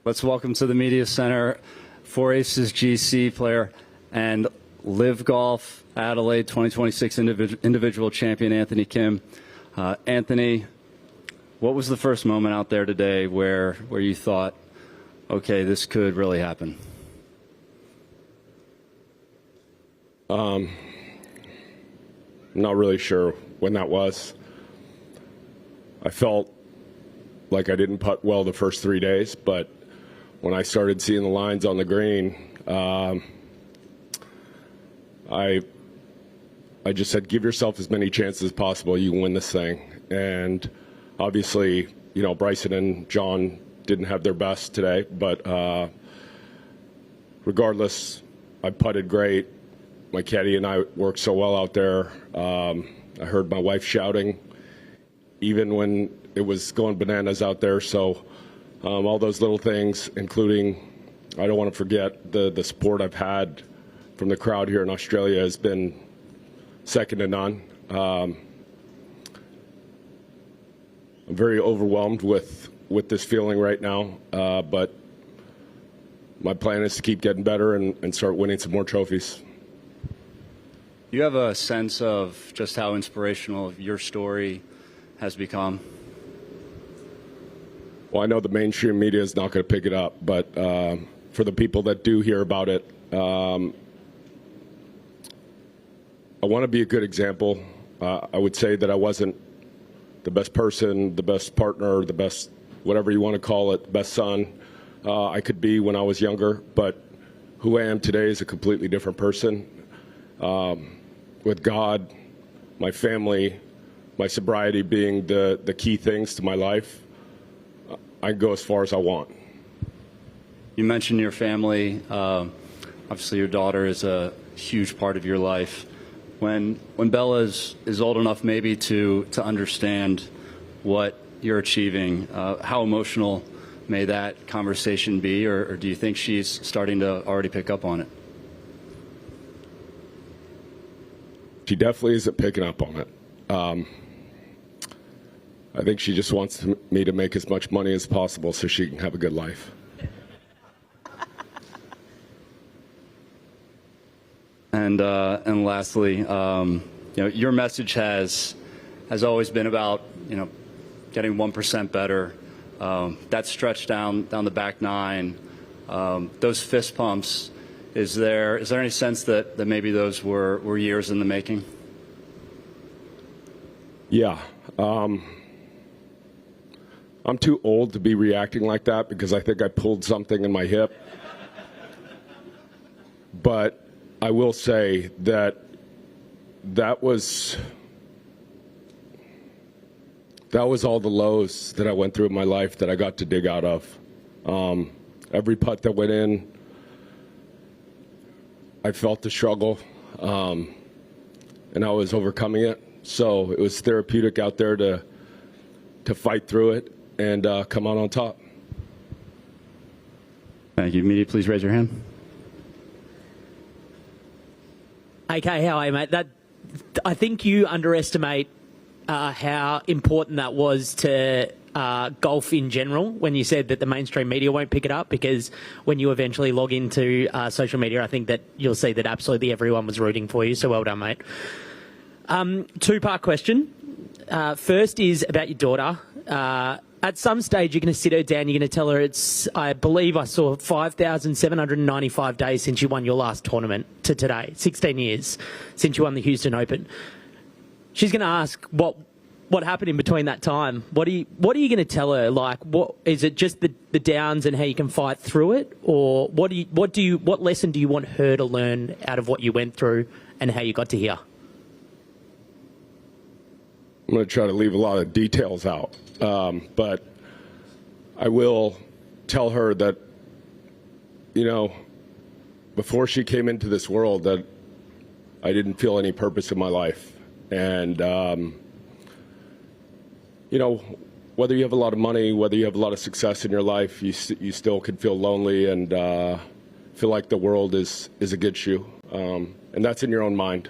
Let's welcome to the Media Center 4Aces GC player and LIV Golf Adelaide 2026 individual champion, Anthony Kim. Anthony, what was the first moment out there today where you thought, okay, this could really happen? I'm not really sure when that was. I felt like I didn't putt well the first 3 days, but when I started seeing the lines on the green, I just said, give yourself as many chances as possible. You can win this thing. And obviously, you know, Bryson and John didn't have their best today, but regardless, I putted great. My caddy and I worked so well out there. I heard my wife shouting, even when it was going bananas out there. So all those little things, including, I don't want to forget the support I've had from the crowd here in Australia has been second to none. I'm very overwhelmed with this feeling right now, but my plan is to keep getting better and start winning some more trophies. You have a sense of just how inspirational your story has become? Well, I know the mainstream media is not going to pick it up, but for the people that do hear about it, I want to be a good example. I would say that I wasn't the best person, the best partner, the best, whatever you want to call it, best son I could be when I was younger, but who I am today is a completely different person. With God, my family, my sobriety being the key things to my life, I can go as far as I want. You mentioned your family. Obviously, your daughter is a huge part of your life. When Bella is old enough maybe to understand what you're achieving, how emotional may that conversation be, or do you think she's starting to already pick up on it? She definitely isn't picking up on it. I think she just wants me to make as much money as possible so she can have a good life. And lastly, you know, your message has always been about, you know, getting 1% better. That stretch down the back nine, those fist pumps. Is there any sense that maybe those were years in the making? Yeah. I'm too old to be reacting like that because I think I pulled something in my hip. But I will say that was all the lows that I went through in my life that I got to dig out of. Every putt that went in, I felt the struggle, and I was overcoming it. So it was therapeutic out there to fight through it and come out on top. Thank you. Media, please raise your hand. Okay, how are you, mate? I think you underestimate how important that was to golf in general when you said that the mainstream media won't pick it up, because when you eventually log into social media, I think that you'll see that absolutely everyone was rooting for you. So well done, mate. Two-part question. First is about your daughter. At some stage, you're going to sit her down. You're going to tell her I believe I saw 5,795 days since you won your last tournament to today. 16 years since you won the Houston Open. She's going to ask what happened in between that time. What are you going to tell her? Like, what is it? Just the downs and how you can fight through it, or what lesson do you want her to learn out of what you went through and how you got to here? I'm going to try to leave a lot of details out, but I will tell her that, you know, before she came into this world, that I didn't feel any purpose in my life. And, you know, whether you have a lot of money, whether you have a lot of success in your life, you still can feel lonely and feel like the world is against you. And that's in your own mind,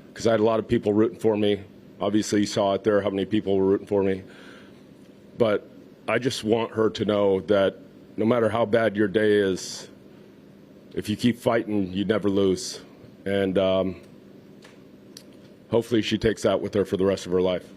because I had a lot of people rooting for me. Obviously, you saw it there, how many people were rooting for me. But I just want her to know that no matter how bad your day is, if you keep fighting, you never lose. And hopefully she takes that with her for the rest of her life.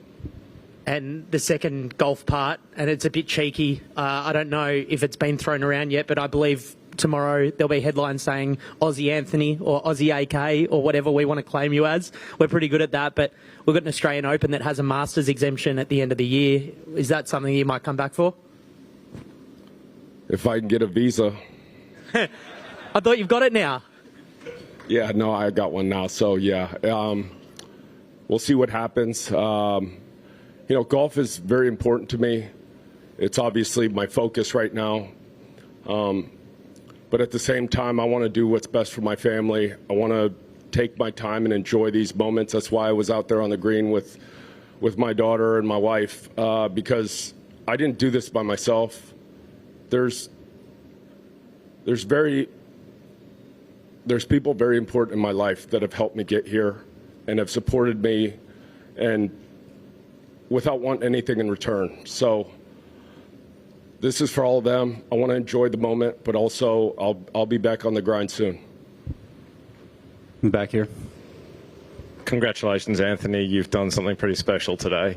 And the second golf part, and it's a bit cheeky. I don't know if it's been thrown around yet, but I believe tomorrow there'll be headlines saying Aussie Anthony or Aussie AK or whatever we want to claim you as. We're pretty good at that, but we've got an Australian Open that has a Masters exemption at the end of the year. Is that something you might come back for? If I can get a visa. I thought you've got it now. Yeah, no, I got one now. So, yeah, we'll see what happens. You know, golf is very important to me. It's obviously my focus right now. But at the same time, I want to do what's best for my family. I want to take my time and enjoy these moments. That's why I was out there on the green with my daughter and my wife, because I didn't do this by myself. There's people very important in my life that have helped me get here and have supported me, and without wanting anything in return. So this is for all of them. I want to enjoy the moment, but also I'll be back on the grind soon. I'm back here. Congratulations, Anthony. You've done something pretty special today.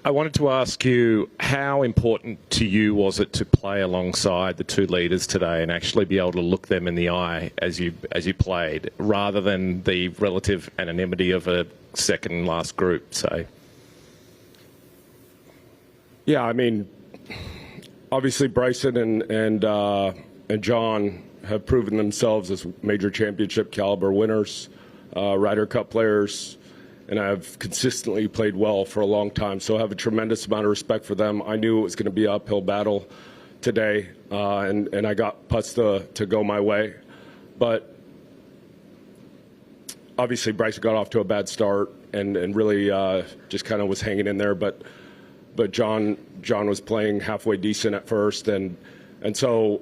I wanted to ask you, how important to you was it to play alongside the two leaders today and actually be able to look them in the eye as you played, rather than the relative anonymity of a second last group, say? Yeah, I mean, obviously Bryson and John have proven themselves as major championship caliber winners, Ryder Cup players, and I've consistently played well for a long time. So I have a tremendous amount of respect for them. I knew it was going to be an uphill battle today, and I got putts to go my way. But obviously Bryson got off to a bad start and really just kind of was hanging in there. But John was playing halfway decent at first, and so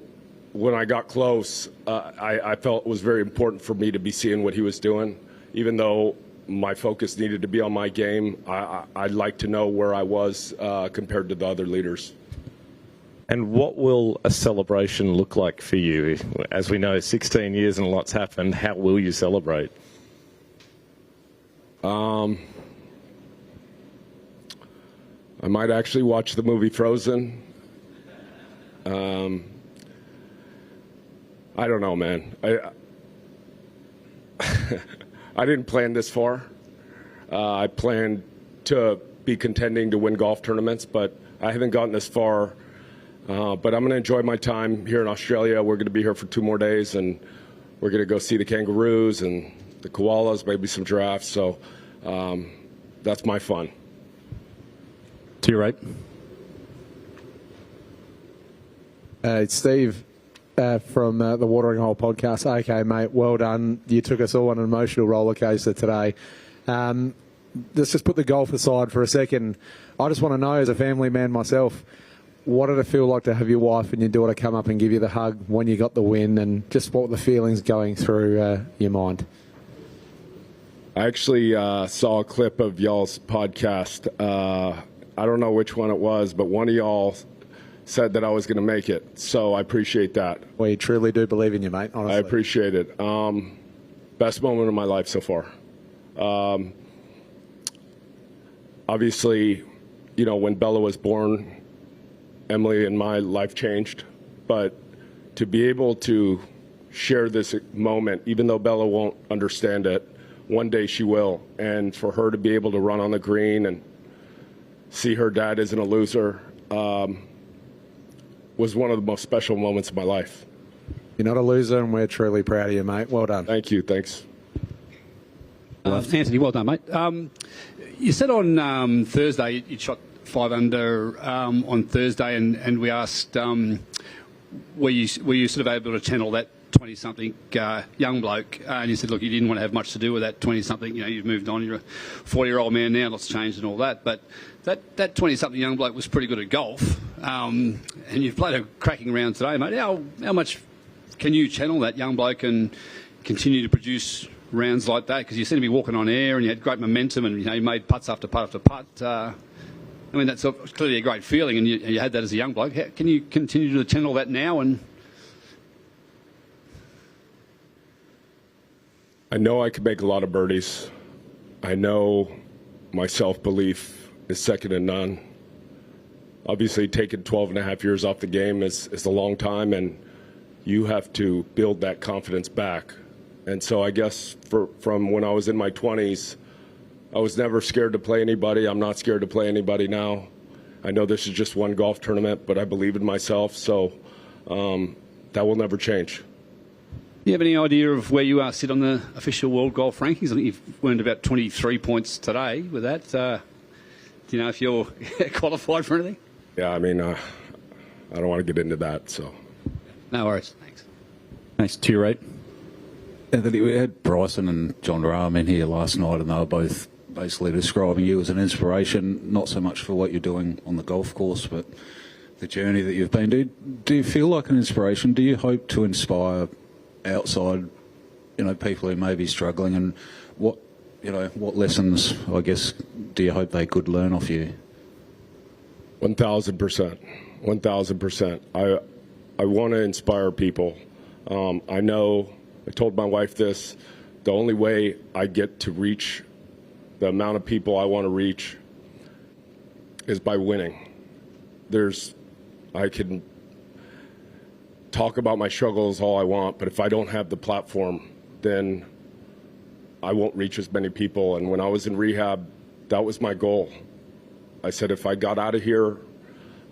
when I got close, I felt it was very important for me to be seeing what he was doing, even though my focus needed to be on my game. I'd like to know where I was compared to the other leaders. And what will a celebration look like for you? As we know, 16 years and lots happened. How will you celebrate? I might actually watch the movie Frozen. I don't know, man. I didn't plan this far. I planned to be contending to win golf tournaments, but I haven't gotten this far. But I'm going to enjoy my time here in Australia. We're going to be here for 2 more days, and we're going to go see the kangaroos and the koalas, maybe some giraffes. So that's my fun. To your right. It's Steve from the Watering Hole podcast. Okay, mate, well done. You took us all on an emotional roller coaster today. Let's just put the golf aside for a second. I just want to know, as a family man myself, what did it feel like to have your wife and your daughter come up and give you the hug when you got the win, and just what were the feelings going through your mind? I actually saw a clip of y'all's podcast. I don't know which one it was, but one of y'all said that I was going to make it. So I appreciate that. We truly do believe in you, mate, honestly. I appreciate it. Best moment of my life so far. Obviously, you know, when Bella was born, Emily and my life changed. But to be able to share this moment, even though Bella won't understand it, one day she will. And for her to be able to run on the green and see her dad isn't a loser was one of the most special moments of my life. You're not a loser, and we're truly proud of you, mate. Well done. Thank you. Thanks. Anthony, well done, mate. You said on Thursday you shot 5 under on Thursday, and we asked were you sort of able to channel that 20-something young bloke, and you said, look, you didn't want to have much to do with that 20-something. You know, you've moved on. You're a 40-year-old man now. Lots changed and all that. But that 20-something young bloke was pretty good at golf, and you've played a cracking round today, mate. How much can you channel that young bloke and continue to produce rounds like that? Because you seem to be walking on air, and you had great momentum, and you know you made putts after putt after putt. I mean, that's clearly a great feeling, and you had that as a young bloke. How, can you continue to channel that now? And I know I can make a lot of birdies. I know my self-belief is second to none. Obviously, taking 12 and a half years off the game is a long time, and you have to build that confidence back. And so I guess from when I was in my 20s, I was never scared to play anybody. I'm not scared to play anybody now. I know this is just one golf tournament, but I believe in myself, so that will never change. Do you have any idea of where you sit on the official world golf rankings? I think you've earned about 23 points today with that. Do you know if you're qualified for anything? Yeah, I mean, I don't want to get into that, so. No worries. Thanks. Thanks. To your right. Anthony, we had Bryson and John Rahm in here last night, and they were both basically describing you as an inspiration, not so much for what you're doing on the golf course, but the journey that you've been. Do you feel like an inspiration? Do you hope to inspire outside, people who may be struggling, and what lessons, I guess, do you hope they could learn off you? 1,000%. 1,000%. I want to inspire people. I know, I told my wife this, the only way I get to reach the amount of people I want to reach is by winning. I can talk about my struggles all I want, but if I don't have the platform, then I won't reach as many people. And when I was in rehab, that was my goal. I said, if I got out of here,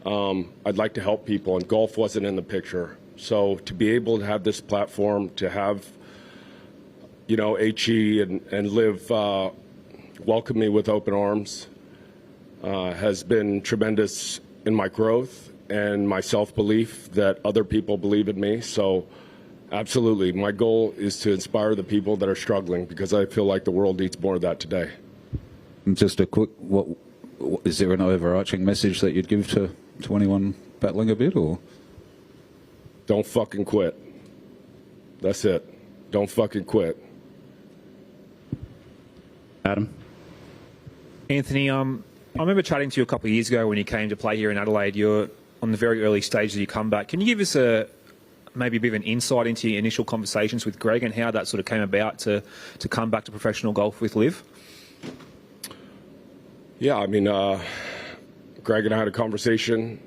I'd like to help people, and golf wasn't in the picture. So to be able to have this platform, to have, HE and LIV welcome me with open arms has been tremendous in my growth and my self-belief that other people believe in me. So absolutely, my goal is to inspire the people that are struggling, because I feel like the world needs more of that today. Just a quick, is there an overarching message that you'd give to anyone battling a bit, or? Don't fucking quit. That's it. Don't fucking quit. Adam. Anthony, I remember chatting to you a couple of years ago when you came to play here in Adelaide. You're on the very early stages of your comeback. Can you give us maybe a bit of an insight into your initial conversations with Greg and how that sort of came about to come back to professional golf with LIV? Yeah, I mean, Greg and I had a conversation.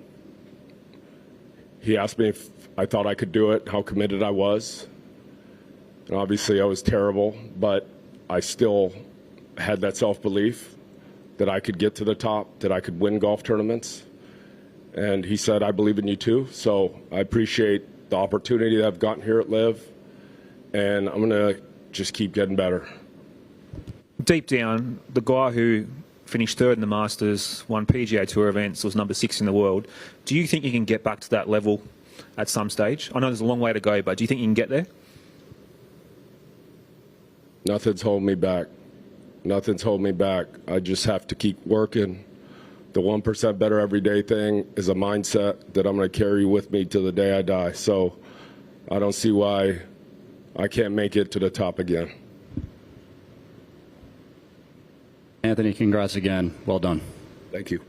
He asked me if I thought I could do it, how committed I was. And obviously I was terrible, but I still had that self-belief that I could get to the top, that I could win golf tournaments. And he said, I believe in you too. So I appreciate the opportunity that I've gotten here at LIV, and I'm going to just keep getting better. Deep down, the guy who finished third in the Masters, won PGA Tour events, was number 6 in the world, do you think you can get back to that level at some stage? I know there's a long way to go, but do you think you can get there? Nothing's holding me back. Nothing's holding me back. I just have to keep working. The 1% better every day thing is a mindset that I'm going to carry with me till the day I die. So I don't see why I can't make it to the top again. Anthony, congrats again. Well done. Thank you.